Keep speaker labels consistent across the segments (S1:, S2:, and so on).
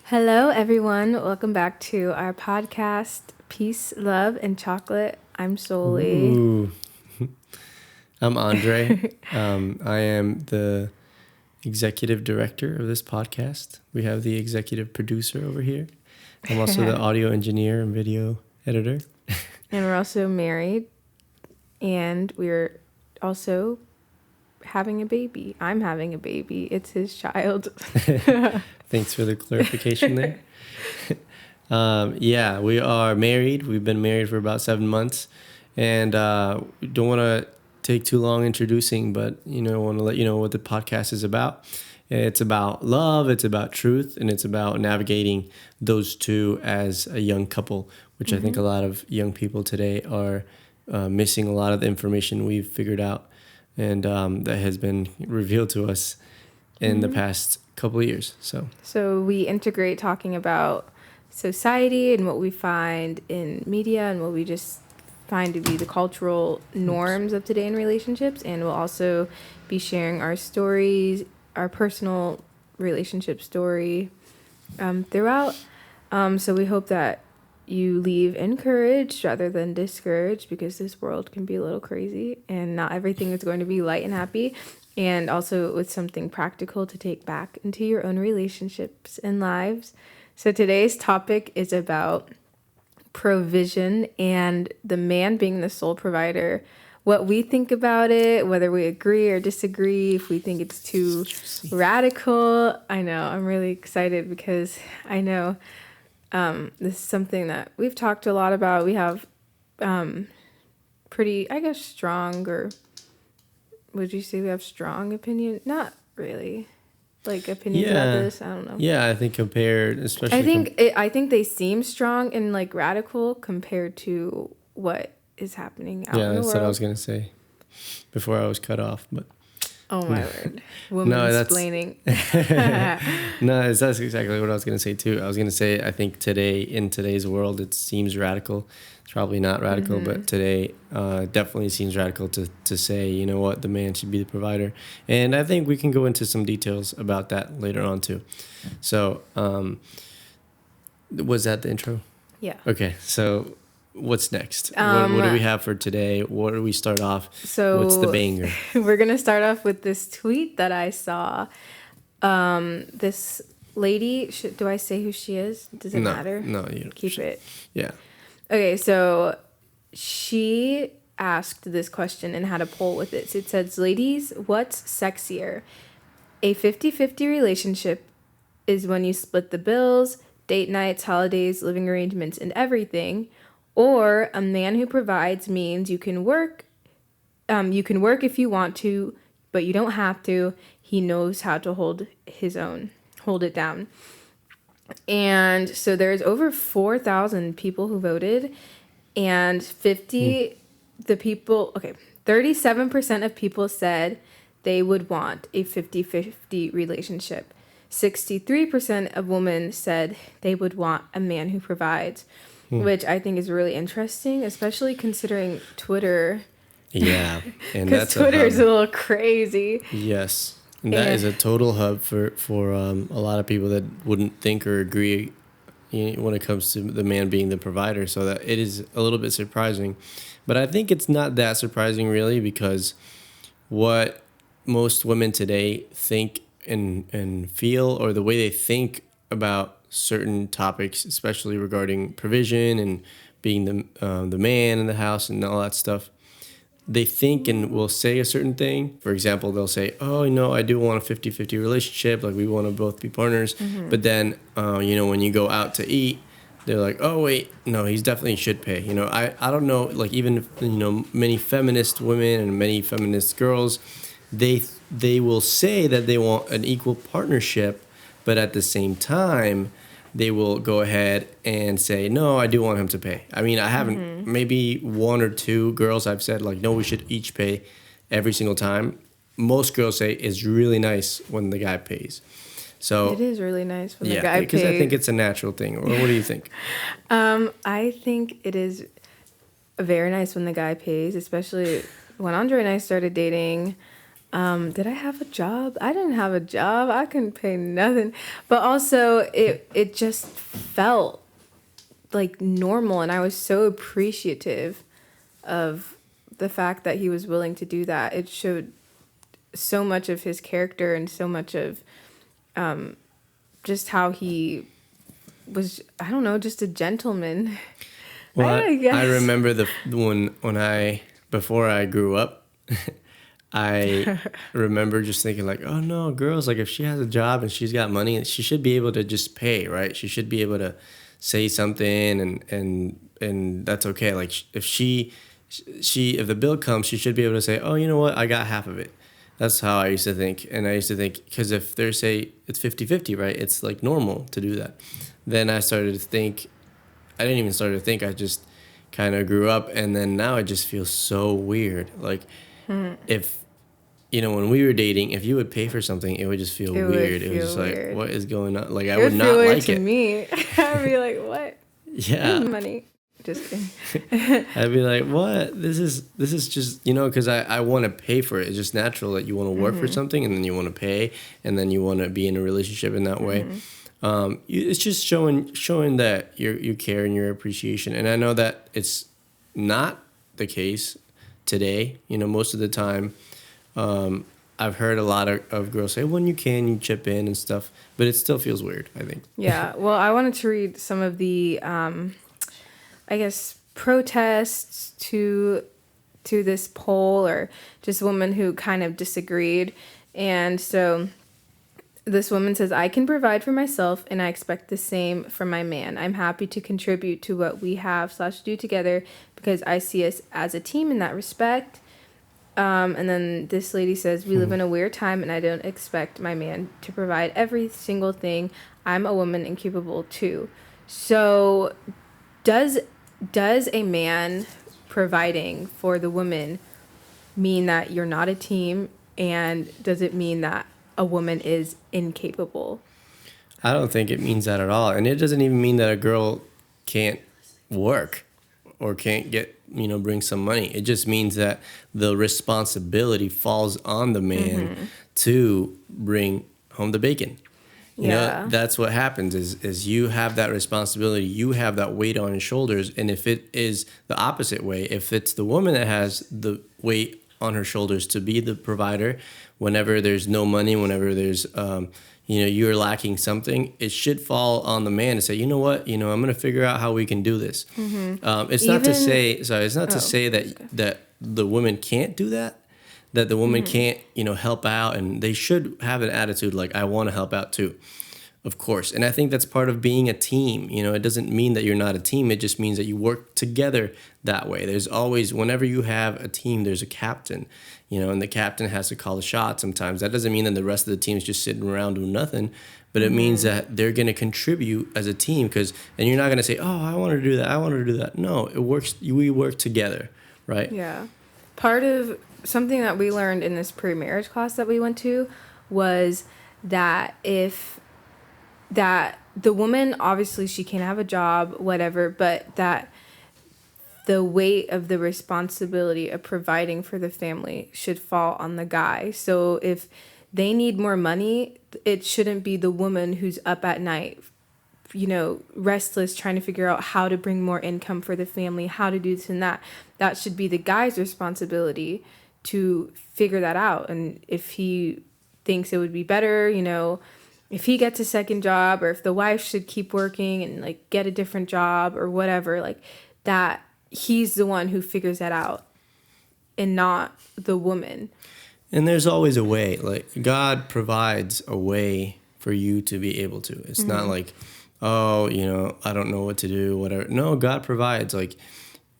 S1: Hello, everyone. Welcome back to our podcast, Peace, Love, and Chocolate. I'm Soli.
S2: Ooh. I'm Andre. I am the executive director of this podcast. We have the executive producer over here. I'm also the audio engineer and video editor.
S1: And we're also married. And we're also having a baby. I'm having a baby. It's his child.
S2: Thanks for the clarification there. Yeah, we are married. We've been married for about 7 months. And we don't want to take too long introducing, but I want to let you know what the podcast is about. It's about love, it's about truth, and it's about navigating those two as a young couple, which I think a lot of young people today are missing a lot of the information we've figured out and that has been revealed to us in the past couple of years.
S1: So we integrate talking about society and what we find in media and what we just find to be the cultural norms of today in relationships. And we'll also be sharing our stories, our personal relationship story throughout. So we hope that you leave encouraged rather than discouraged, because this world can be a little crazy and not everything is going to be light and happy. And also with something practical to take back into your own relationships and lives. So today's topic is about provision and the man being the sole provider. What we think about it, whether we agree or disagree, if we think it's too radical. I know, I'm really excited because I know this is something that we've talked a lot about. We have pretty, I guess, strong, or would you say we have strong opinion? Not really. Like opinions about this, I don't know.
S2: Yeah, I think compared, especially.
S1: I think they seem strong and like radical compared to what is happening out in the world. Yeah,
S2: that's what I was gonna say before I was cut off, but.
S1: Oh my word, woman-splaining.
S2: No, that's exactly what I was gonna say too. I was gonna say I think in today's world it seems radical. It's probably not radical, but today definitely seems radical to say, you know what, the man should be the provider. And I think we can go into some details about that later on too. So was that the intro?
S1: Yeah.
S2: Okay, so what's next? What do we have for today? What do we start off?
S1: So
S2: what's the banger?
S1: We're going to start off with this tweet that I saw. This lady, do I say who she is? Does it matter?
S2: No, you don't.
S1: Keep it.
S2: Yeah.
S1: Okay, so she asked this question and had a poll with it. So it says, ladies, what's sexier? A 50-50 relationship is when you split the bills, date nights, holidays, living arrangements, and everything. Or a man who provides means you can work if you want to, but you don't have to. He knows how to hold it down. And so there's over 4,000 people who voted, and 37% of people said they would want a 50-50 relationship. 63% of women said they would want a man who provides. Which I think is really interesting, especially considering Twitter.
S2: Yeah, and
S1: because Twitter is a little crazy.
S2: Yes, and that is a total hub for a lot of people that wouldn't think or agree when it comes to the man being the provider. So that it is a little bit surprising, but I think it's not that surprising really, because what most women today think and feel, or the way they think about certain topics, especially regarding provision and being the man in the house and all that stuff, they think and will say a certain thing. For example, they'll say, oh, I do want a 50-50 relationship, like we want to both be partners. But then when you go out to eat, they're like, oh wait, no, he's definitely should pay. I don't know, like even many feminist women and many feminist girls, they will say that they want an equal partnership, but at the same time, they will go ahead and say, no, I do want him to pay. I mean, I haven't, maybe one or two girls I've said, like, no, we should each pay every single time. Most girls say it's really nice when the guy pays. So
S1: it is really nice when the guy pays.
S2: Because I think it's a natural thing. Or what do you think?
S1: I think it is very nice when the guy pays, especially when Andre and I started dating. Did I have a job? I didn't have a job. I couldn't pay nothing. But also it just felt like normal, and I was so appreciative of the fact that he was willing to do that. It showed so much of his character and so much of just how he was, I don't know, just a gentleman.
S2: Well,
S1: I guess.
S2: I remember when I before I grew up, I remember just thinking like, oh no, girls, like if she has a job and she's got money, she should be able to just pay, right? She should be able to say something and that's okay. Like if if the bill comes, she should be able to say, oh, you know what, I got half of it. That's how I used to think. And I used to think, because if they're, say, it's 50-50, right? It's like normal to do that. Then I started to think, I didn't even start to think, I just kind of grew up. And then now it just feels so weird. Like if, when we were dating, if you would pay for something, it would just feel weird. It was just like, what is going on? Like, I would not like
S1: to
S2: it.
S1: Me. I'd be like, what?
S2: Yeah.
S1: Money. Just kidding.
S2: I'd be like, what? This is just, because I want to pay for it. It's just natural that you want to work for something and then you want to pay and then you want to be in a relationship in that way. It's just showing that you care and your appreciation. And I know that it's not the case today. Most of the time, I've heard a lot of girls say, when you can, you chip in and stuff, but it still feels weird, I think.
S1: Yeah. Well, I wanted to read some of the, I guess, protests to this poll, or just women who kind of disagreed. And so this woman says, I can provide for myself and I expect the same from my man. I'm happy to contribute to what we have / do together because I see us as a team in that respect. And then this lady says, we live in a weird time and I don't expect my man to provide every single thing. I'm a woman and capable too. So does a man providing for the woman mean that you're not a team? And does it mean that a woman is incapable?
S2: I don't think it means that at all. And it doesn't even mean that a girl can't work or can't bring some money. It just means that the responsibility falls on the man to bring home the bacon. That's what happens is you have that responsibility. You have that weight on your shoulders. And if it is the opposite way, if it's the woman that has the weight on her shoulders to be the provider, whenever there's no money, whenever there's, you're lacking something, it should fall on the man to say, you know what, I'm going to figure out how we can do this. It's not to say that the woman can't do that the woman can't, help out, and they should have an attitude like, I want to help out too, of course. And I think that's part of being a team. It doesn't mean that you're not a team. It just means that you work together that way. There's always, whenever you have a team, there's a captain, and the captain has to call the shot sometimes. That doesn't mean that the rest of the team is just sitting around doing nothing, but it means that they're going to contribute as a team, and you're not going to say, oh, I want to do that, I want to do that. No, it works. We work together, right?
S1: Yeah. Part of something that we learned in this pre-marriage class that we went to was that the woman, obviously she can have a job, whatever, but that the weight of the responsibility of providing for the family should fall on the guy. So if they need more money, it shouldn't be the woman who's up at night, restless, trying to figure out how to bring more income for the family, how to do this and that. That should be the guy's responsibility to figure that out. And if he thinks it would be better, if he gets a second job, or if the wife should keep working and get a different job or whatever, that, he's the one who figures that out and not the woman.
S2: And there's always a way. God provides a way for you to be able to. It's not like, oh, I don't know what to do, whatever. No, God provides.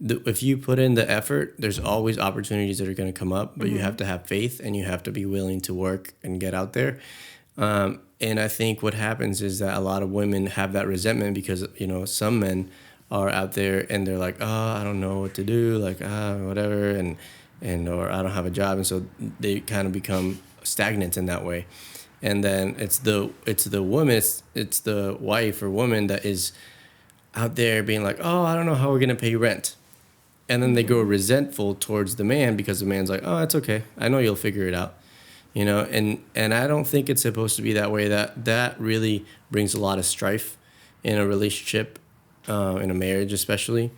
S2: If you put in the effort, there's always opportunities that are going to come up, but you have to have faith and you have to be willing to work and get out there. And I think what happens is that a lot of women have that resentment because, some men are out there and they're like, oh, I don't know what to do, whatever, or I don't have a job. And so they kind of become stagnant in that way. And then it's the woman, it's the wife or woman that is out there being like, oh, I don't know how we're going to pay rent. And then they grow resentful towards the man because the man's like, oh, it's okay, I know you'll figure it out. And I don't think it's supposed to be that way. That really brings a lot of strife in a relationship, in a marriage especially.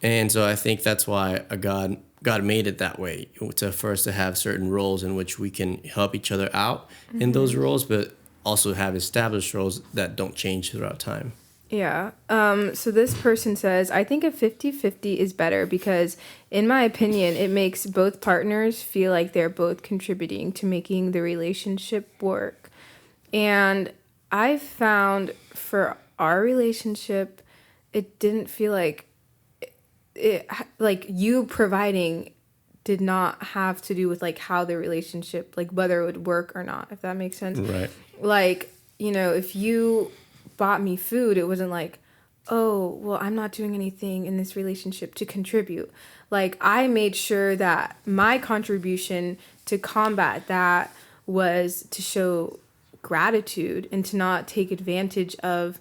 S2: And so I think that's why God made it that way, for us to have certain roles in which we can help each other out in those roles, but also have established roles that don't change throughout time.
S1: Yeah. So this person says, I think a 50-50 is better because, in my opinion, it makes both partners feel like they're both contributing to making the relationship work. And I found for our relationship, it didn't feel like like you providing did not have to do with like how the relationship, like whether it would work or not, if that makes sense.
S2: Right.
S1: Like, if you bought me food, it wasn't like, oh, well, I'm not doing anything in this relationship to contribute. Like, I made sure that my contribution to combat that was to show gratitude and to not take advantage of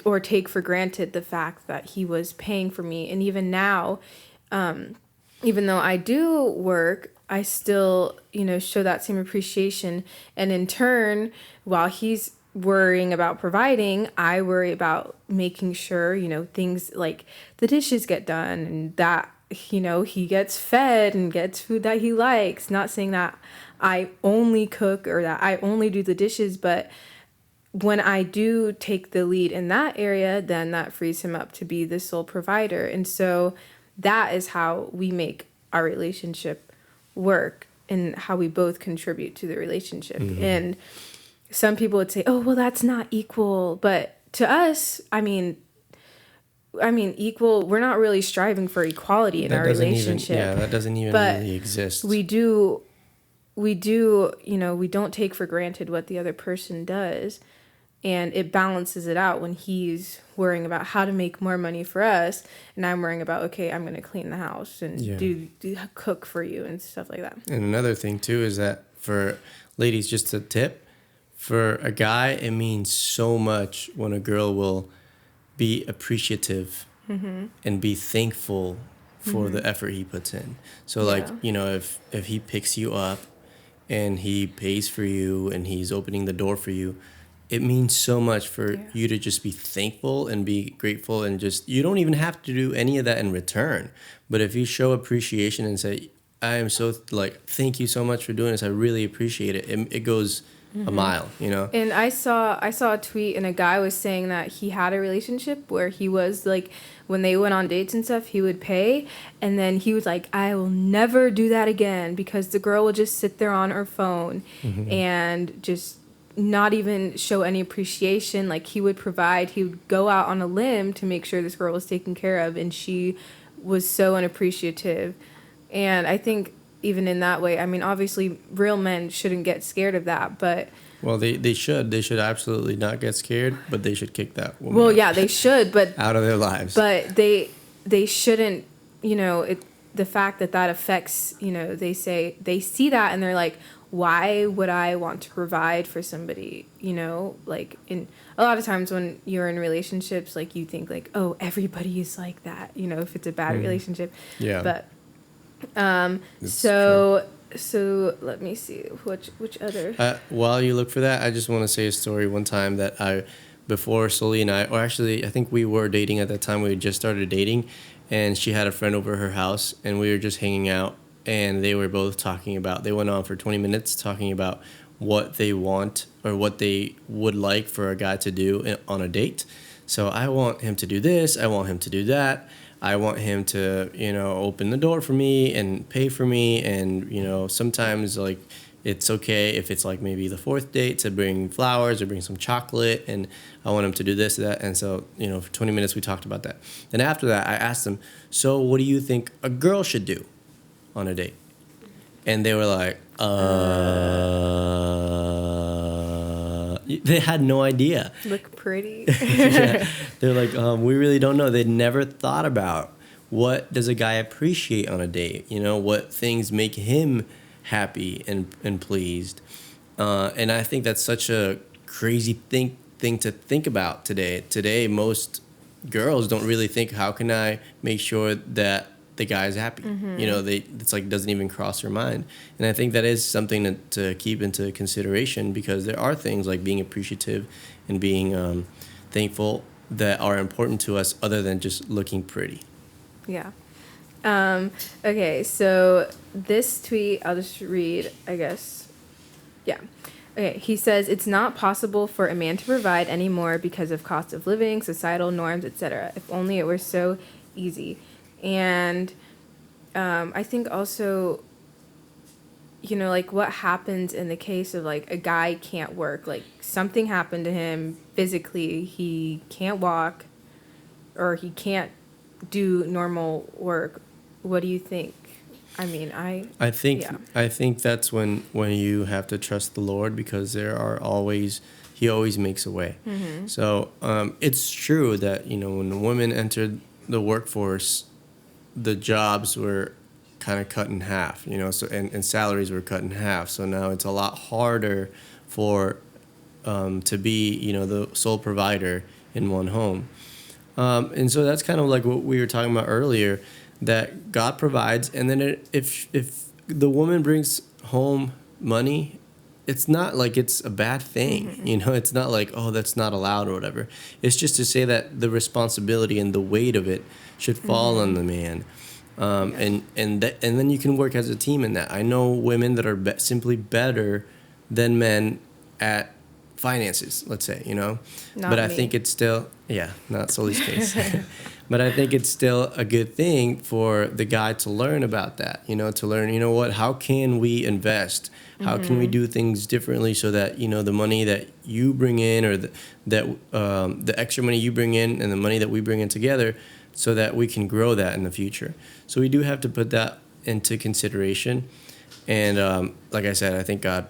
S1: or take for granted the fact that he was paying for me. And even now, even though I do work, I still, show that same appreciation. And in turn, while he's worrying about providing, I worry about making sure, things like the dishes get done and that, he gets fed and gets food that he likes. Not saying that I only cook or that I only do the dishes, but when I do take the lead in that area, then that frees him up to be the sole provider. And so that is how we make our relationship work and how we both contribute to the relationship. And some people would say, oh, well, that's not equal. But to us, I mean, equal, we're not really striving for equality in our relationship.
S2: That doesn't even
S1: but
S2: really exist.
S1: We do, we don't take for granted what the other person does. And it balances it out when he's worrying about how to make more money for us. And I'm worrying about, okay, I'm going to clean the house and do cook for you and stuff like that.
S2: And another thing, too, is that for ladies, just a tip, for a guy, it means so much when a girl will be appreciative and be thankful for the effort he puts in. So, if he picks you up and he pays for you and he's opening the door for you, it means so much for you to just be thankful and be grateful, and just, you don't even have to do any of that in return. But if you show appreciation and say, I am so, thank you so much for doing this, I really appreciate it. It goes a mile,
S1: And I saw a tweet, and a guy was saying that he had a relationship where he was like, when they went on dates and stuff, he would pay, and then he was like, I will never do that again, because the girl would just sit there on her phone and just not even show any appreciation. Like, he would go out on a limb to make sure this girl was taken care of, and she was so unappreciative. And I think even in that way, I mean, obviously real men shouldn't get scared of that, but
S2: well, they should absolutely not get scared, but they should kick that woman
S1: they should, but
S2: out of their lives.
S1: But they shouldn't, the fact that affects, they see that and they're like, why would I want to provide for somebody? Like, in a lot of times when you're in relationships, like, you think like, oh, everybody is like that, if it's a bad relationship.
S2: Yeah.
S1: But so let me see which other.
S2: While you look for that, I just want to say a story. One time that before Sully and I, or actually I think we were dating at that time. We had just started dating, and she had a friend over her house, and we were just hanging out. And they were both they went on for 20 minutes talking about what they want or what they would like for a guy to do on a date. So I want him to do this. I want him to do that. I want him to, open the door for me and pay for me. And, sometimes like it's okay if it's like maybe the fourth date to bring flowers or bring some chocolate. And I want him to do this or that. And so, for 20 minutes we talked about that. Then after that, I asked them, so what do you think a girl should do on a date? And they were like, they had no idea.
S1: Look pretty.
S2: Yeah. They're like, we really don't know. They'd never thought about what does a guy appreciate on a date? What things make him happy and pleased. And I think that's such a crazy thing to think about today. Today, most girls don't really think, how can I make sure that the guy's happy. You know, it's like doesn't even cross their mind. And I think that is something to keep into consideration, because there are things like being appreciative and being thankful that are important to us other than just looking pretty.
S1: Yeah. Okay, so this tweet, I'll just read, I guess. Yeah. Okay, he says, it's not possible for a man to provide anymore because of cost of living, societal norms, etc. If only it were so easy. And I think also, you know, like what happens in the case of like a guy can't work, like something happened to him physically, he can't walk or he can't do normal work. What do you think? I mean,
S2: I think
S1: yeah.
S2: I think that's when you have to trust the Lord, because He always makes a way. So it's true that, you know, when the women entered the workforce, the jobs were kind of cut in half, you know, so and salaries were cut in half. So now it's a lot harder for to be, you know, the sole provider in one home. And so that's kind of like what we were talking about earlier, that God provides, and then if the woman brings home money, it's not like it's a bad thing. You know, it's not like, oh, that's not allowed or whatever. It's just to say that the responsibility and the weight of it should fall on the man. And then you can work as a team in that. I know women that are simply better than men at finances, let's say, you know. But I think it's still, not Sully's case. But I think it's still a good thing for the guy to learn about that, you know, to learn, you know what, how can we invest? How can we do things differently so that, you know, the money that you bring in, or the extra money you bring in and the money that we bring in together, so that we can grow that in the future. So we do have to put that into consideration. And like I said, I think God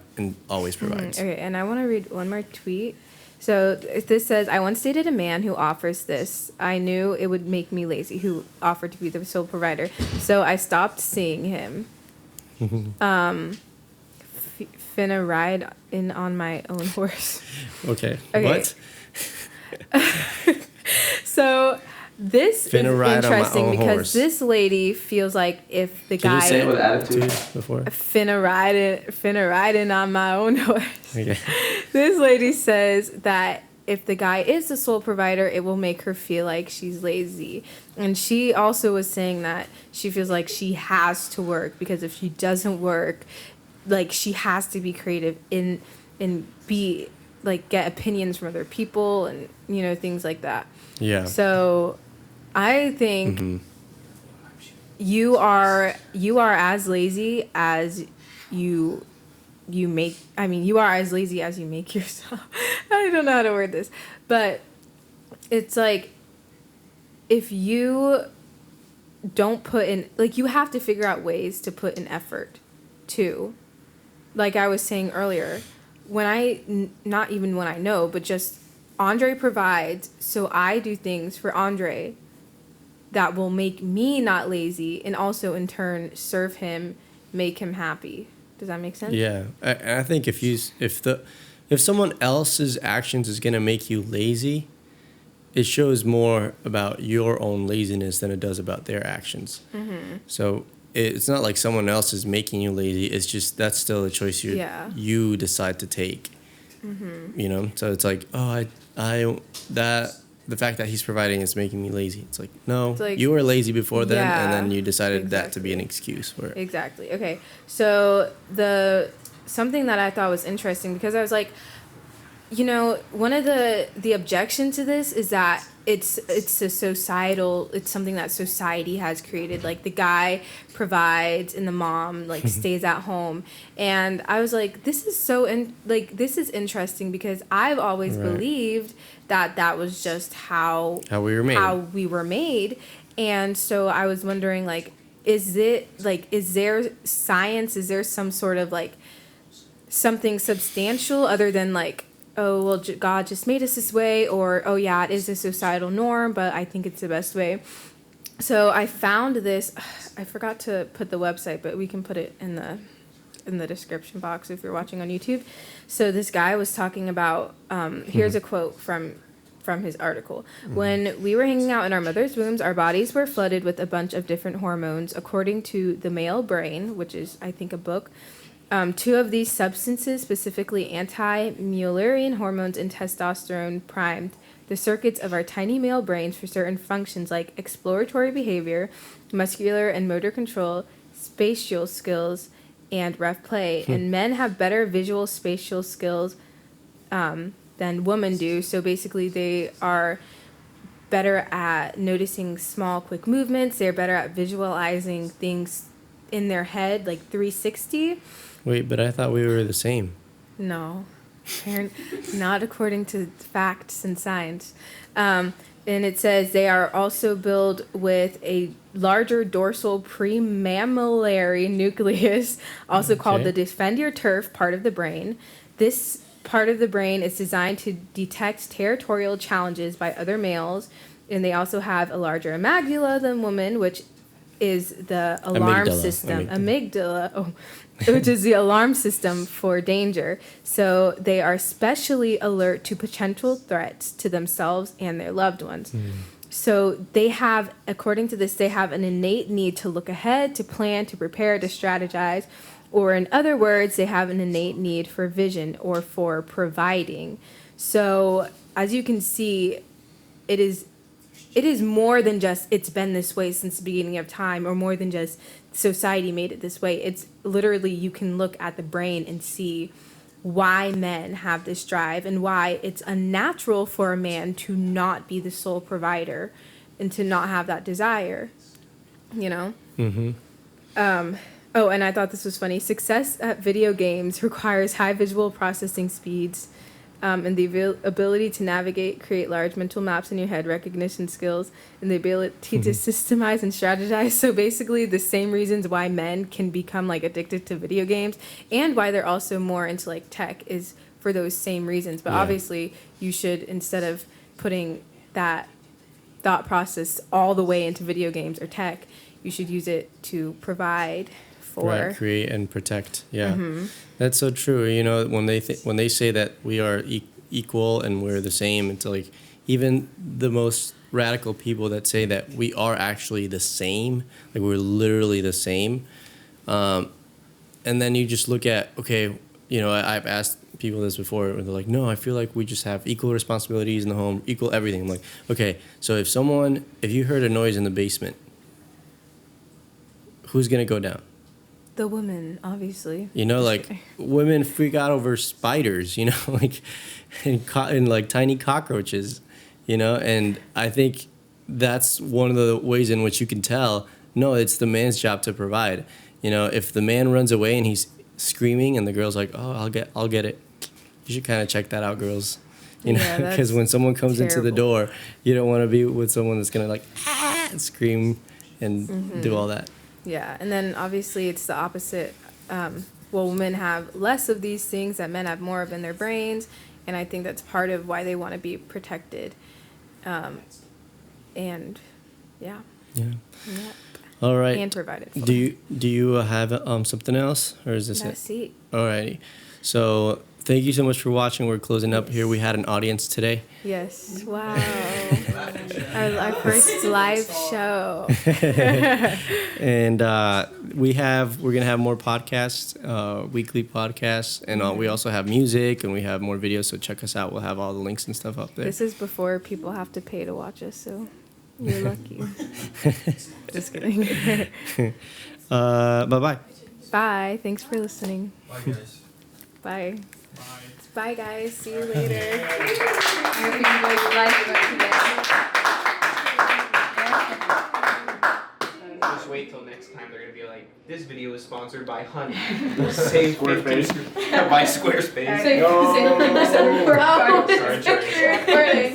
S2: always provides.
S1: Okay, and I want to read one more tweet. So this says, I once dated a man who offers this. I knew it would make me lazy, who offered to be the sole provider. So I stopped seeing him. Finna ride in on my own horse.
S2: Okay. What?
S1: So this is interesting because
S2: horse.
S1: this lady feels like if the guy...
S2: Can you say it with attitude before?
S1: Finna riding on my own horse.
S2: Okay.
S1: This lady says that if the guy is the sole provider, it will make her feel like she's lazy. And she also was saying that she feels like she has to work, because if she doesn't work, like she has to be creative and be like get opinions from other people and, you know, things like that.
S2: Yeah.
S1: So I think you are as lazy as you make. I mean, you are as lazy as you make yourself. I don't know how to word this, but it's like if you don't put in, like, you have to figure out ways to put in effort too. Like I was saying earlier, not even when I know, but just Andre provides, so I do things for Andre that will make me not lazy, and also in turn serve him, make him happy. Does that make sense?
S2: Yeah, I think if someone else's actions is gonna make you lazy, it shows more about your own laziness than it does about their actions. So it's not like someone else is making you lazy. It's just that's still a choice you decide to take. You know, so it's like, oh, the fact that he's providing is making me lazy. It's like, no, it's like, you were lazy before then, and then you decided that to be an excuse for it.
S1: Exactly. Okay. So something that I thought was interesting, because I was like, you know, one of the objection to this is that it's a societal, it's something that society has created. Like the guy provides and the mom like stays at home. And I was like, this is this is interesting, because I've always believed that was just how we were made. And so I was wondering, like, is there science, is there some sort of like something substantial other than like, oh, well, God just made us this way, or, oh, yeah, it is a societal norm, but I think it's the best way. So I found this. I forgot to put the website, but we can put it in the description box if you're watching on YouTube. So this guy was talking about, here's a quote from from his article. When we were hanging out in our mother's wombs, our bodies were flooded with a bunch of different hormones. According to The Male Brain, which is, I think, a book, two of these substances, specifically anti-Mullerian hormones and testosterone, primed the circuits of our tiny male brains for certain functions like exploratory behavior, muscular and motor control, spatial skills, and rough play. And men have better visual spatial skills than women do. So basically they are better at noticing small, quick movements. They're better at visualizing things in their head, like 360.
S2: Wait, but I thought we were the same.
S1: No, not according to facts and science. And it says they are also built with a larger dorsal premammillary nucleus, also called the defend your turf part of the brain. This part of the brain is designed to detect territorial challenges by other males, and they also have a larger amygdala than women, which is the alarm system. Amygdala. Which is the alarm system for danger. So they are specially alert to potential threats to themselves and their loved ones. So they have, according to this, they have an innate need to look ahead, to plan, to prepare, to strategize. Or in other words, they have an innate need for vision or for providing. So as you can see, it is more than just it's been this way since the beginning of time, or more than just society made it this way. It's literally, you can look at the brain and see why men have this drive and why it's unnatural for a man to not be the sole provider and to not have that desire, you know? Oh, and I thought this was funny. Success at video games requires high visual processing speeds, and the ability to navigate, create large mental maps in your head, recognition skills, and the ability to systemize and strategize. So basically the same reasons why men can become like addicted to video games and why they're also more into like tech is for those same reasons. But obviously you should, instead of putting that thought process all the way into video games or tech, you should use it to provide for
S2: create and protect. That's so true. You know, when they say that we are equal and we're the same, it's like even the most radical people that say that we are actually the same, like we're literally the same, and then you just look at, okay, you know, I've asked people this before and they're like, no, I feel like we just have equal responsibilities in the home, equal everything. I'm like, okay, so if you heard a noise in the basement, who's gonna go down?
S1: The woman, obviously.
S2: You know, like women freak out over spiders, you know, like and like tiny cockroaches, you know, and I think that's one of the ways in which you can tell, no, it's the man's job to provide. You know, if the man runs away and he's screaming and the girl's like, oh, I'll get it. You should kind of check that out, girls. You know, because when someone comes into the door, you don't want to be with someone that's going to like scream and do all that.
S1: Yeah, and then obviously it's the opposite. Women have less of these things that men have more of in their brains, and I think that's part of why they want to be protected. And yeah.
S2: All right.
S1: And provided for.
S2: Do you have something else, or is this
S1: That's
S2: it? Alrighty. So thank you so much for watching. We're closing up here. We had an audience today.
S1: Yes. Wow. our first live show.
S2: And we're gonna have more podcasts, weekly podcasts, and we also have music and we have more videos. So check us out. We'll have all the links and stuff up there.
S1: This is before people have to pay to watch us, so you're lucky. Just kidding.
S2: Bye-bye.
S1: Bye. Thanks for listening.
S3: Bye, guys.
S1: Bye. Bye, guys. See you later. I hope you enjoyed the live event today.
S4: Just wait till next time. They're gonna be like, "This video is sponsored by Honey." Save
S3: Squarespace.
S4: by Squarespace.
S5: Say 50% report card.
S4: Sorry, Jerry.
S5: Recording.